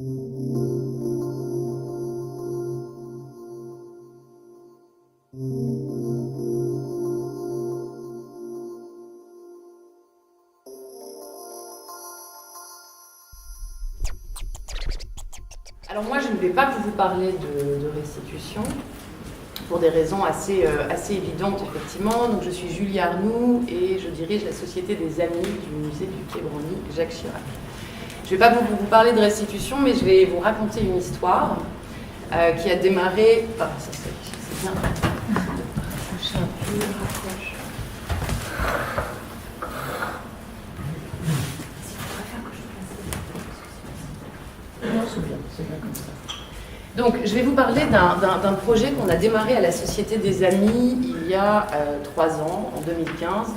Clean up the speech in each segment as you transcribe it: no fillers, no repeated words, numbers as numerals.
Alors moi, je ne vais pas vous parler de restitution, pour des raisons assez évidentes, effectivement. Donc je suis Julie Arnoux et je dirige la Société des Amis du musée du Quai Branly, Jacques Chirac. Je ne vais pas vous parler de restitution, mais je vais vous raconter une histoire qui a démarré... Ah, ça c'est bien. Rapprocher un peu, rapproche. C'est bien comme ça. Donc, je vais vous parler d'un projet qu'on a démarré à la Société des Amis il y a 3 ans, en 2015,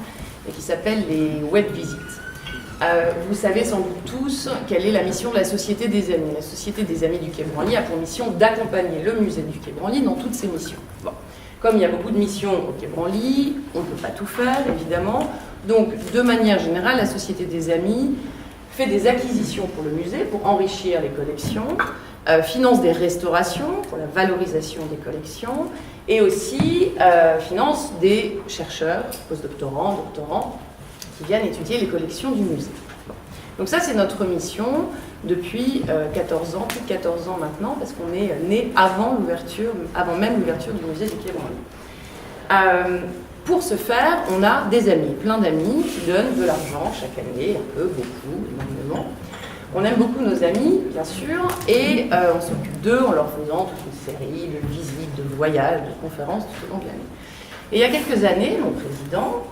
et qui s'appelle les Web Visites. Vous savez sans doute tous quelle est la mission de la Société des Amis. La Société des Amis du Quai Branly a pour mission d'accompagner le musée du Quai Branly dans toutes ses missions. Bon. Comme il y a beaucoup de missions au Quai Branly, on ne peut pas tout faire, évidemment. Donc, de manière générale, la Société des Amis fait des acquisitions pour le musée, pour enrichir les collections, finance des restaurations pour la valorisation des collections, et aussi finance des chercheurs, postdoctorants, doctorants, qui viennent étudier les collections du musée. Bon. Donc ça, c'est notre mission depuis 14 ans, plus de 14 ans maintenant, parce qu'on est né avant même l'ouverture du musée du Quai Branly. Pour ce faire, on a des amis, plein d'amis qui donnent de l'argent chaque année, un peu, beaucoup, énormément. On aime beaucoup nos amis, bien sûr, et on s'occupe d'eux en leur faisant toute une série de visites, de voyages, de conférences tout au long de l'année. Et il y a quelques années, mon président,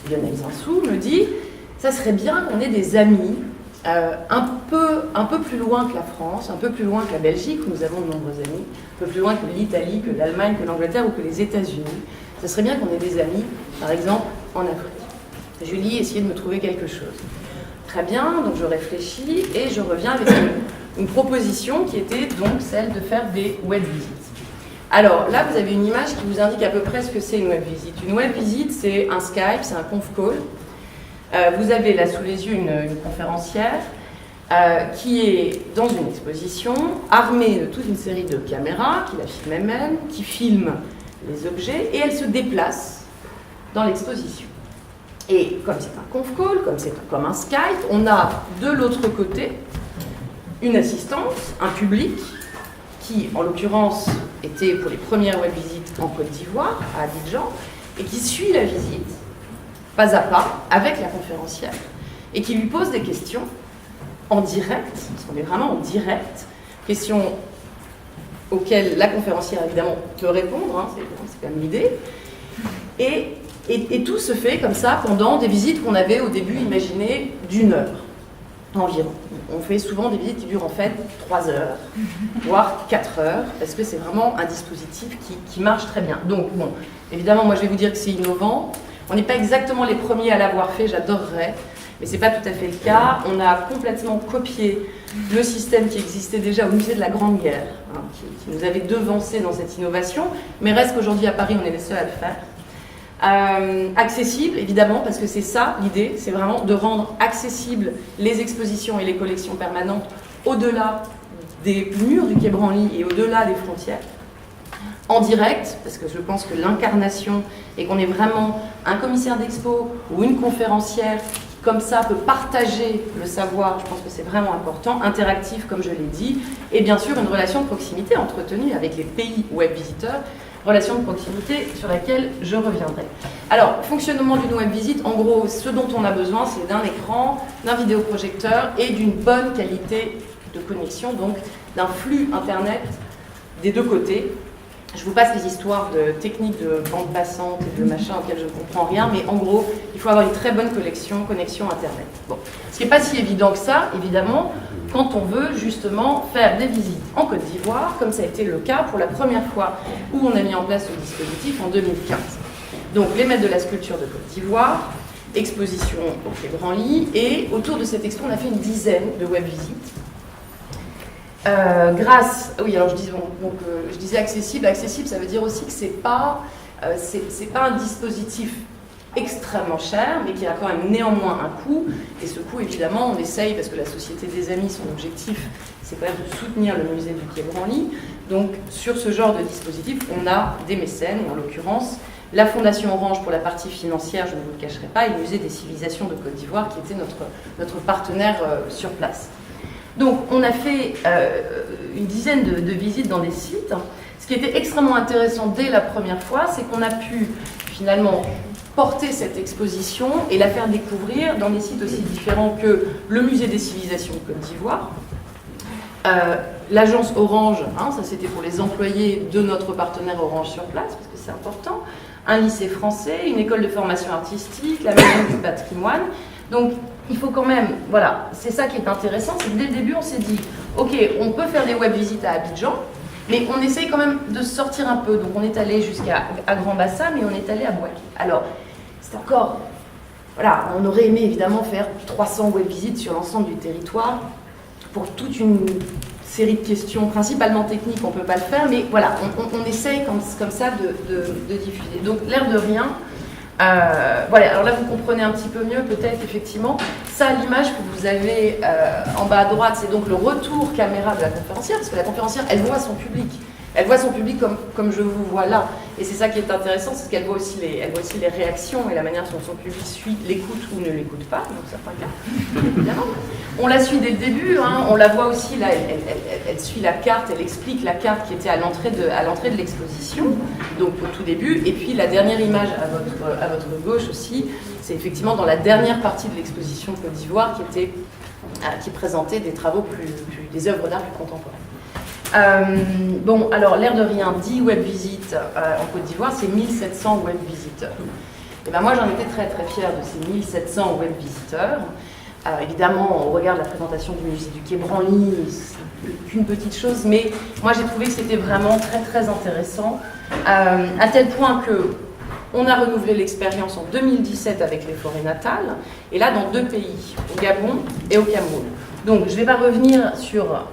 Lionel Zinsou, me dit « ça serait bien qu'on ait des amis un peu plus loin que la France, un peu plus loin que la Belgique, où nous avons de nombreux amis, un peu plus loin que l'Italie, que l'Allemagne, que l'Angleterre ou que les États-Unis. Ça serait bien qu'on ait des amis, par exemple, en Afrique. » Julie essayait de me trouver quelque chose. Très bien, donc je réfléchis et je reviens avec une proposition qui était donc celle de faire des web visites. Alors là, vous avez une image qui vous indique à peu près ce que c'est une web visite. Une web visite, c'est un Skype, c'est un conf call. Vous avez là sous les yeux une conférencière qui est dans une exposition, armée de toute une série de caméras, qui la filme elle-même, qui filme les objets, et elle se déplace dans l'exposition. Et comme c'est un conf call, comme un Skype, on a de l'autre côté une assistante, un public, qui en l'occurrence était pour les premières web visites en Côte d'Ivoire, à Abidjan, et qui suit la visite, pas à pas, avec la conférencière, et qui lui pose des questions en direct, parce qu'on est vraiment en direct, questions auxquelles la conférencière évidemment peut répondre, hein, c'est quand même l'idée, et tout se fait comme ça pendant des visites qu'on avait au début imaginées d'1 heure environ. On fait souvent des visites qui durent en fait 3 heures, voire 4 heures, parce que c'est vraiment un dispositif qui marche très bien. Donc bon, évidemment moi je vais vous dire que c'est innovant, on n'est pas exactement les premiers à l'avoir fait, j'adorerais, mais c'est pas tout à fait le cas. On a complètement copié le système qui existait déjà au musée de la Grande Guerre, hein, qui nous avait devancé dans cette innovation, mais reste qu'aujourd'hui à Paris on est les seuls à le faire. Accessible, évidemment, parce que c'est ça l'idée, c'est vraiment de rendre accessibles les expositions et les collections permanentes au-delà des murs du Quai Branly et au-delà des frontières. En direct, parce que je pense que l'incarnation est qu'on ait vraiment un commissaire d'expo ou une conférencière qui, comme ça, peut partager le savoir, je pense que c'est vraiment important, interactif, comme je l'ai dit, et bien sûr une relation de proximité entretenue avec les pays web visiteurs, relation de proximité sur laquelle je reviendrai. Alors, fonctionnement d'une web visite, en gros, ce dont on a besoin, c'est d'un écran, d'un vidéoprojecteur et d'une bonne qualité de connexion, donc d'un flux internet des deux côtés. Je vous passe les histoires de techniques de bande passante et de machin auxquelles je ne comprends rien, mais en gros, il faut avoir une très bonne connexion internet. Bon. Ce qui n'est pas si évident que ça, évidemment, quand on veut justement faire des visites en Côte d'Ivoire, comme ça a été le cas pour la première fois où on a mis en place ce dispositif en 2015. Donc les maîtres de la sculpture de Côte d'Ivoire, exposition au Quai Branly, et autour de cette expo, on a fait une dizaine de web visites. Oui, alors je disais accessible. Accessible, ça veut dire aussi que c'est pas un dispositif extrêmement cher, mais qui a quand même néanmoins un coût. Et ce coût, évidemment, on essaye, parce que la Société des Amis, son objectif, c'est quand même de soutenir le musée du Quai Branly. Donc sur ce genre de dispositif, on a des mécènes, en l'occurrence la Fondation Orange pour la partie financière, je ne vous le cacherai pas, et le Musée des civilisations de Côte d'Ivoire qui était notre partenaire sur place. Donc on a fait une dizaine de visites dans des sites. Ce qui était extrêmement intéressant dès la première fois, c'est qu'on a pu finalement porter cette exposition et la faire découvrir dans des sites aussi différents que le Musée des civilisations de Côte d'Ivoire, l'agence Orange, hein, ça c'était pour les employés de notre partenaire Orange sur place, parce que c'est important, un lycée français, une école de formation artistique, la maison du patrimoine. Donc il faut quand même, voilà, c'est ça qui est intéressant, c'est que dès le début on s'est dit, ok, on peut faire des web visites à Abidjan, mais on essaye quand même de sortir un peu. Donc on est allé jusqu'à Grand Bassam, mais on est allé à Bouaké. Alors, c'est encore... Voilà, on aurait aimé évidemment faire 300 web visites sur l'ensemble du territoire pour toute une série de questions, principalement techniques, on ne peut pas le faire, mais voilà, on essaye comme ça de diffuser. Donc l'air de rien, voilà, alors là vous comprenez un petit peu mieux peut-être effectivement, ça l'image que vous avez en bas à droite, c'est donc le retour caméra de la conférencière, parce que la conférencière, elle voit son public. Elle voit son public comme je vous vois là. Et c'est ça qui est intéressant, c'est qu'elle voit aussi les réactions et la manière dont son public suit, l'écoute ou ne l'écoute pas, dans certains cas, évidemment. On la suit dès le début, hein, on la voit aussi, là, elle suit la carte, elle explique la carte qui était à l'entrée de l'exposition, donc au tout début. Et puis la dernière image à votre gauche aussi, c'est effectivement dans la dernière partie de l'exposition Côte d'Ivoire qui présentait des travaux des œuvres d'art plus contemporaines. Bon, alors l'air de rien, 10 web visites en Côte d'Ivoire, c'est 1700 web visiteurs. Et ben moi j'en étais très très fière de ces 1700 web visiteurs. Évidemment, au regard de la présentation du musée du Quai Branly, c'est qu'une petite chose, mais moi j'ai trouvé que c'était vraiment très très intéressant, à tel point que on a renouvelé l'expérience en 2017 avec les forêts natales, et là dans 2 pays, au Gabon et au Cameroun. Donc, je ne vais pas revenir sur...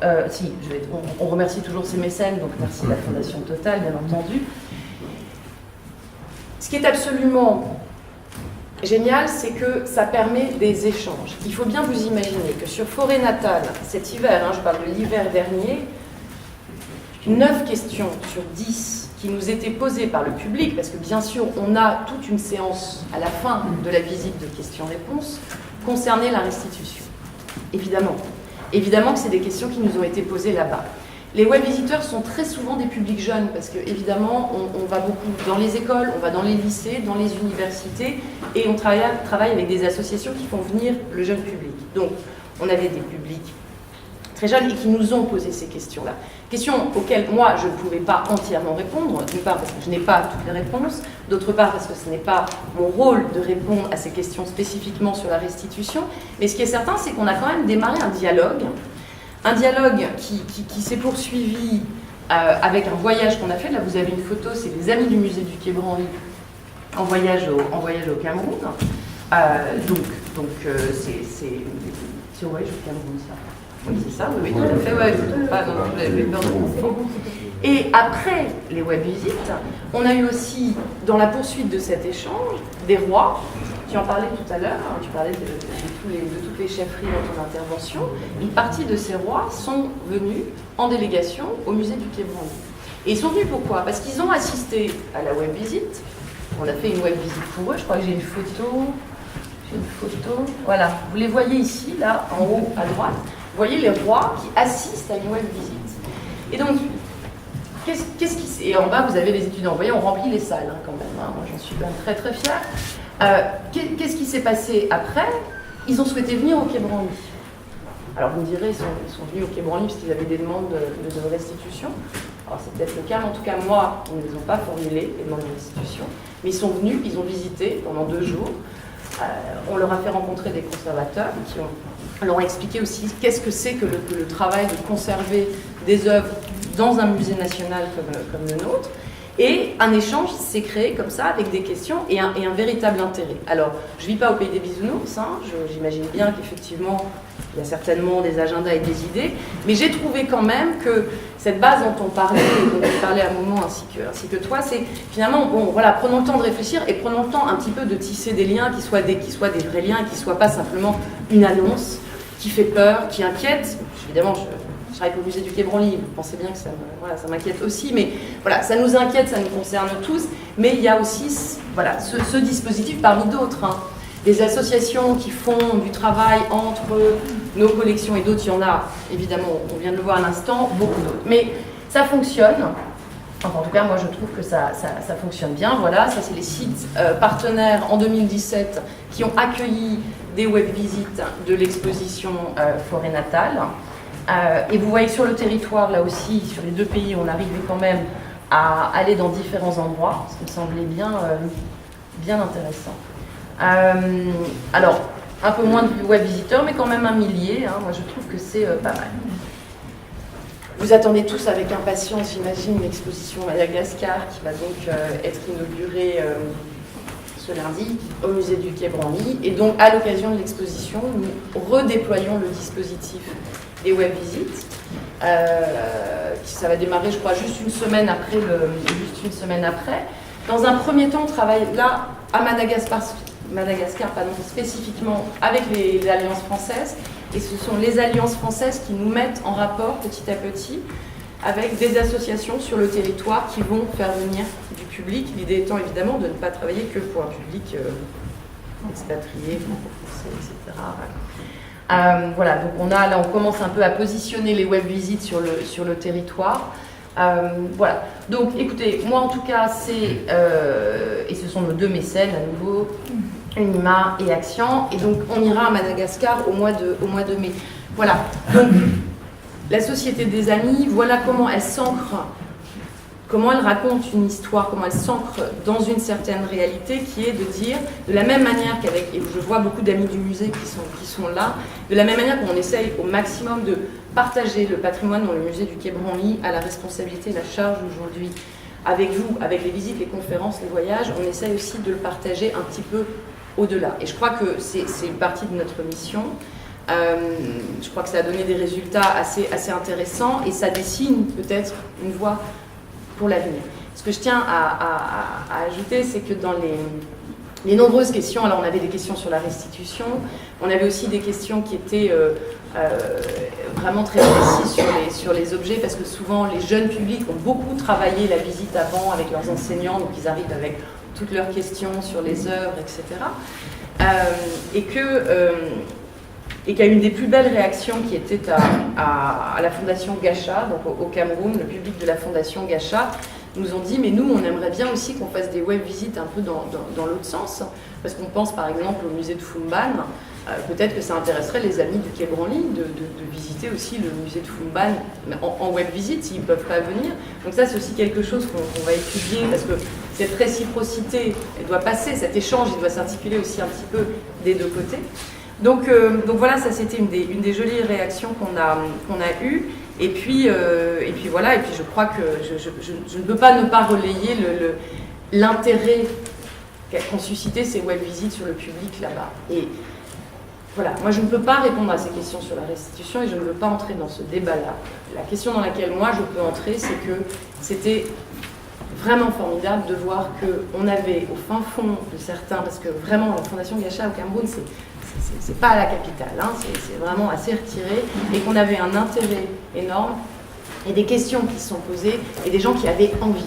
on remercie toujours ces mécènes, donc merci à la Fondation Total, bien entendu. Ce qui est absolument génial, c'est que ça permet des échanges. Il faut bien vous imaginer que sur Forêt Natale, cet hiver, hein, je parle de l'hiver dernier, 9 questions sur 10 qui nous étaient posées par le public, parce que bien sûr, on a toute une séance à la fin de la visite de questions-réponses, concernaient la restitution. Évidemment. Évidemment que c'est des questions qui nous ont été posées là-bas. Les web visiteurs sont très souvent des publics jeunes parce que évidemment on va beaucoup dans les écoles, on va dans les lycées, dans les universités et on travaille avec des associations qui font venir le jeune public. Donc on avait des publics très jeunes et qui nous ont posé ces questions-là. Questions auxquelles moi je ne pouvais pas entièrement répondre, d'une part parce que je n'ai pas toutes les réponses, d'autre part parce que ce n'est pas mon rôle de répondre à ces questions spécifiquement sur la restitution, mais ce qui est certain c'est qu'on a quand même démarré un dialogue qui s'est poursuivi avec un voyage qu'on a fait. Là vous avez une photo, c'est les amis du musée du Quai Branly en voyage au Cameroun. C'est au voyage au Cameroun ça. Oui, c'est ça, oui, tout à fait, ouais, j'avais peur de confondre. Et après les web visites, on a eu aussi, dans la poursuite de cet échange, des rois. Tu en parlais tout à l'heure, hein, tu parlais de toutes les chefferies dans ton intervention. Une partie de ces rois sont venus en délégation au musée du Quai Branly. Et ils sont venus pourquoi? Parce qu'ils ont assisté à la web visite. On a fait une web visite pour eux, je crois que j'ai une photo. Voilà, vous les voyez ici, là, en haut à droite. Vous voyez les rois qui assistent à une web visite. Et donc, et en bas, vous avez les étudiants. Vous voyez, on remplit les salles hein, quand même. Hein. Moi, j'en suis quand même très très fière. Qu'est-ce qui s'est passé après? Ils ont souhaité venir au Quai Branly. Alors vous me direz, ils sont venus au Quai Branly parce qu'ils avaient des demandes de restitution. Alors c'est peut-être le cas, mais en tout cas moi, ils ne les ont pas formulées, les demandes de restitution. Mais ils sont venus, ils ont visité pendant 2 jours. On leur a fait rencontrer des conservateurs qui leur ont expliqué aussi qu'est-ce que c'est que le travail de conserver des œuvres dans un musée national comme le nôtre. Et un échange s'est créé comme ça, avec des questions et un véritable intérêt. Alors, je ne vis pas au pays des bisounours, hein, j'imagine bien qu'effectivement, il y a certainement des agendas et des idées, mais j'ai trouvé quand même que cette base dont on parlait, à un moment ainsi que toi, c'est finalement, bon, voilà, prenons le temps de réfléchir et prenons le temps un petit peu de tisser des liens qui soient des vrais liens, qui ne soient pas simplement une annonce qui fait peur, qui inquiète. Évidemment, je travaille pour le musée du Quai Branly, vous pensez bien que ça m'inquiète aussi, mais voilà, ça nous inquiète, ça nous concerne tous, mais il y a aussi voilà, ce dispositif parmi d'autres. Hein. Des associations qui font du travail entre nos collections et d'autres, il y en a, évidemment, on vient de le voir à l'instant, beaucoup d'autres. Mais ça fonctionne. Enfin, en tout cas, moi, je trouve que ça fonctionne bien. Voilà, ça, c'est les sites partenaires en 2017 qui ont accueilli des web-visites de l'exposition Forêt Natale. Et vous voyez sur le territoire, là aussi, sur les deux pays, on arrivait quand même à aller dans différents endroits, ce qui me semblait bien intéressant. Alors, un peu moins de web-visiteurs, mais quand même 1 millier. Hein, moi, je trouve que c'est pas mal. Vous attendez tous avec impatience, j'imagine, l'exposition Madagascar qui va donc être inaugurée ce lundi au musée du Quai Branly. Et donc, à l'occasion de l'exposition, nous redéployons le dispositif des web-visites. Ça va démarrer, je crois, juste une semaine après. Dans un premier temps, on travaille là à Madagascar, spécifiquement avec les alliances françaises. Et ce sont les alliances françaises qui nous mettent en rapport petit à petit avec des associations sur le territoire qui vont faire venir du public. L'idée étant évidemment de ne pas travailler que pour un public expatrié, franco-français, etc. Voilà, donc on commence un peu à positionner les web-visites sur le territoire. Voilà, donc écoutez, moi en tout cas, et ce sont nos deux mécènes à nouveau, Unima et Action, et donc on ira à Madagascar au mois de mai. Voilà, donc la Société des Amis, voilà comment elle s'ancre, comment elle raconte une histoire, comment elle s'ancre dans une certaine réalité, qui est de dire, de la même manière et je vois beaucoup d'amis du musée qui sont là, de la même manière qu'on essaye au maximum de partager le patrimoine dont le musée du Quai Branly a la responsabilité, la charge aujourd'hui, avec vous, avec les visites, les conférences, les voyages, on essaye aussi de le partager un petit peu au-delà. Et je crois que c'est une partie de notre mission. Je crois que ça a donné des résultats assez intéressants et ça dessine peut-être une voie pour l'avenir. Ce que je tiens à ajouter, c'est que dans les nombreuses questions, alors on avait des questions sur la restitution, on avait aussi des questions qui étaient vraiment très précises sur les objets, parce que souvent les jeunes publics ont beaucoup travaillé la visite avant avec leurs enseignants, donc ils arrivent avec toutes leurs questions sur les œuvres, etc. Et qu'il y a une des plus belles réactions qui était à la Fondation Gacha, donc au Cameroun, le public de la Fondation Gacha, nous ont dit, mais nous, on aimerait bien aussi qu'on fasse des web-visites un peu dans l'autre sens, parce qu'on pense par exemple au musée de Fumban, peut-être que ça intéresserait les amis du Quai Branly de visiter aussi le musée de Fumban en web-visite, s'ils ne peuvent pas venir. Donc ça, c'est aussi quelque chose qu'on va étudier, parce que cette réciprocité, elle doit passer, cet échange, il doit s'articuler aussi un petit peu des deux côtés. Donc voilà, ça c'était une des jolies réactions qu'on a eues. Et puis voilà, et puis je crois que je ne peux pas ne pas relayer l'intérêt qu'ont suscité ces web-visites sur le public là-bas. Et voilà, moi je ne peux pas répondre à ces questions sur la restitution et je ne veux pas entrer dans ce débat-là. La question dans laquelle moi je peux entrer, c'est que c'était vraiment formidable de voir qu'on avait au fin fond de certains, parce que vraiment la Fondation Gacha au Cameroun, c'est pas à la capitale, hein, c'est vraiment assez retiré, et qu'on avait un intérêt énorme, et des questions qui se sont posées, et des gens qui avaient envie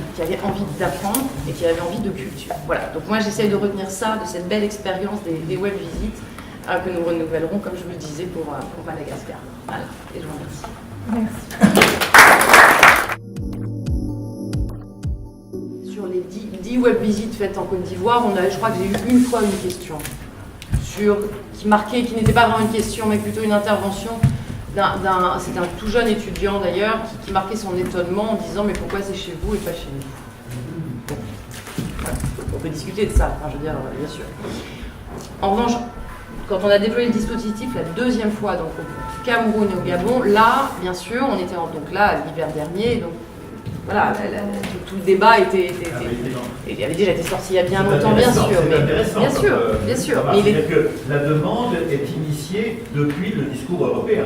d'apprendre, et qui avaient envie de culture. Voilà, donc moi j'essaye de retenir ça, de cette belle expérience des web-visites, que nous renouvellerons, comme je vous le disais, pour Madagascar. Voilà, et je vous remercie. Merci. Sur les 10 web-visites faites en Côte d'Ivoire, je crois que j'ai eu une fois une question qui n'était pas vraiment une question, mais plutôt une intervention c'est un tout jeune étudiant d'ailleurs, qui marquait son étonnement en disant « mais pourquoi c'est chez vous et pas chez nous ?» On peut discuter de ça, je veux dire, bien sûr. En revanche, quand on a déployé le dispositif la deuxième fois, donc au Cameroun et au Gabon, là, bien sûr, on était donc là l'hiver dernier, donc voilà, tout le débat il avait déjà été sorti il y a bien longtemps, bien sûr. Mais bien sûr. C'est que la demande est initiée depuis le discours européen.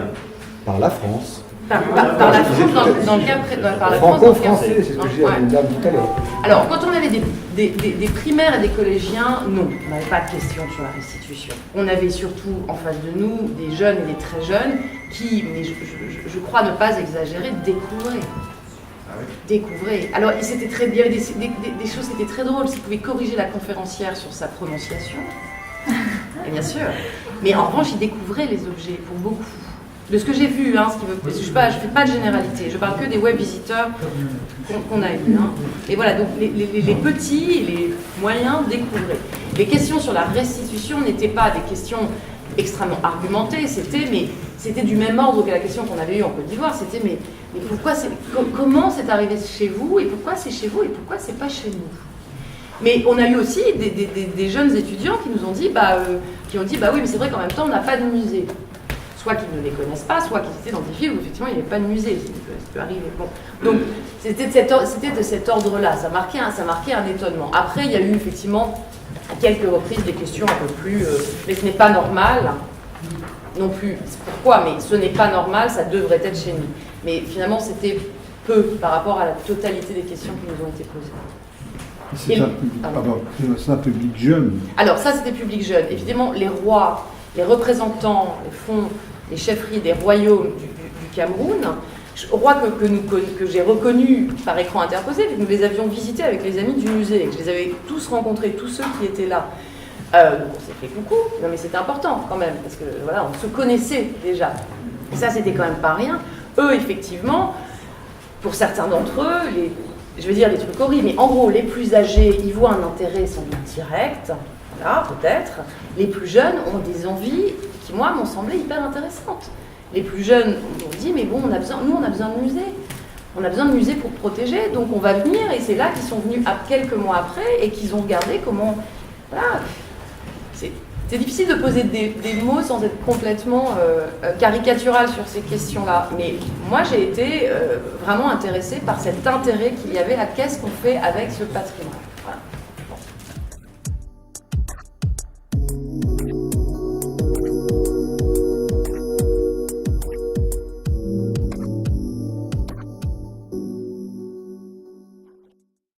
Par la France. Par la France, dans le cas par la France. Franco-français, c'est ce que j'ai dit à une dame tout à l'heure. Alors, quand on avait des primaires et des collégiens, non, on n'avait pas de questions sur la restitution. On avait surtout en face de nous des jeunes et des très jeunes qui, mais je crois ne pas exagérer, découvraient. Découvrez. Alors, il y avait des choses qui étaient très drôles. S'il pouvait corriger la conférencière sur sa prononciation, et bien sûr. Mais en revanche, il découvrait les objets pour beaucoup. De ce que j'ai vu, hein, je ne fais pas de généralité. Je parle que des web visiteurs qu'on a eus. Hein. Et voilà, donc les petits et les moyens découvraient. Les questions sur la restitution n'étaient pas des questions extrêmement argumentées. C'était du même ordre que la question qu'on avait eue en Côte d'Ivoire. C'était mais comment c'est arrivé chez vous et pourquoi c'est chez vous et pourquoi c'est pas chez nous. Mais on a eu aussi des jeunes étudiants qui nous ont dit oui, mais c'est vrai qu'en même temps on n'a pas de musée. Soit qu'ils ne les connaissent pas, soit qu'ils étaient dans des villes où effectivement il n'y avait pas de musée. Ça peut arriver. Bon. Donc c'était de cet ordre-là. Ça marquait un étonnement. Après il y a eu effectivement à quelques reprises des questions un peu plus. Mais ce n'est pas normal. Non plus. Pourquoi? Mais ce n'est pas normal, ça devrait être chez nous. Mais finalement, c'était peu par rapport à la totalité des questions qui nous ont été posées. C'est un public jeune. Alors ça, c'était public jeune. Évidemment, les rois, les représentants, les fonds, les chefferies des royaumes du Cameroun, rois que j'ai reconnus par écran interposé, nous les avions visités avec les amis du musée. Je les avais tous rencontrés, tous ceux qui étaient là. Donc on s'est fait coucou, non mais c'était important quand même, parce que voilà, on se connaissait déjà. Et ça, c'était quand même pas rien. Eux, effectivement, pour certains d'entre eux, je vais dire des trucs horribles, mais en gros, les plus âgés, ils voient un intérêt sans doute direct, voilà, peut-être. Les plus jeunes ont des envies qui, moi, m'ont semblé hyper intéressantes. Les plus jeunes ont dit, mais bon, on a besoin de musées. On a besoin de musées pour protéger, donc on va venir, et c'est là qu'ils sont venus quelques mois après, et qu'ils ont regardé comment... Voilà. C'est difficile de poser des mots sans être complètement caricatural sur ces questions-là. Mais moi, j'ai été vraiment intéressée par cet intérêt qu'il y avait à qu'est-ce qu'on fait avec ce patrimoine.